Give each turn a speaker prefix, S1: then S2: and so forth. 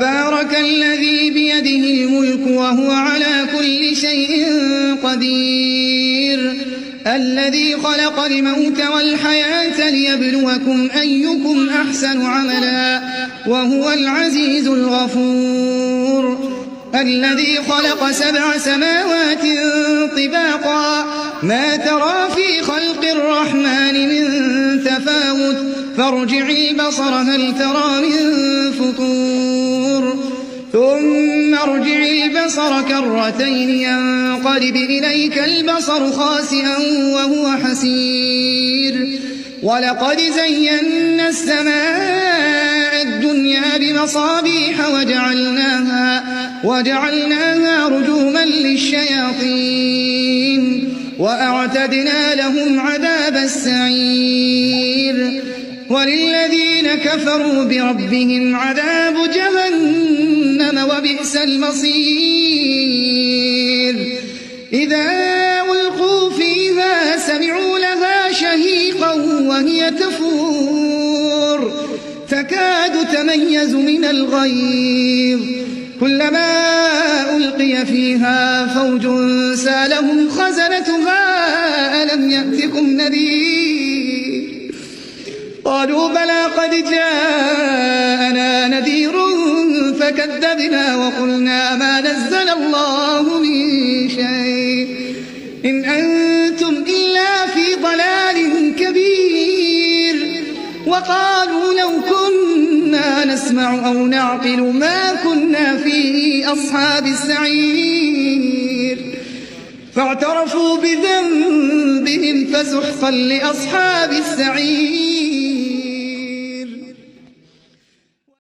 S1: تبارك الذي بيده الملك وهو على كل شيء قدير الذي خلق الموت والحياة ليبلوكم أيكم أحسن عملا وهو العزيز الغفور الذي خلق 7 سماوات طباقا ما ترى في خلق الرحمن من تفاوت فارجع البصر هل ترى من فطور ثم ارجع البصر كرتين ينقلب إليك البصر خاسئا وهو حسير ولقد زينا السماء الدنيا بمصابيح وجعلناها رجوما للشياطين وأعتدنا لهم عذاب السعير وللذين كفروا بربهم عذاب جهنم وبئس المصير إذا ألقوا فيها سمعوا لها شهيقا وهي تفور تكاد تميز من الغيظ كلما ألقي فيها فوج سالهم خزنتها ألم يأتكم نذير قالوا بلى قد جاءنا نذير فكذبنا وقلنا ما نزل الله من شيء إن أنتم إلا في ضلال كبير وقالوا لو كنا نسمع أو نعقل ما كنا في أصحاب السعير فاعترفوا بذنبهم فسحقا لأصحاب السعير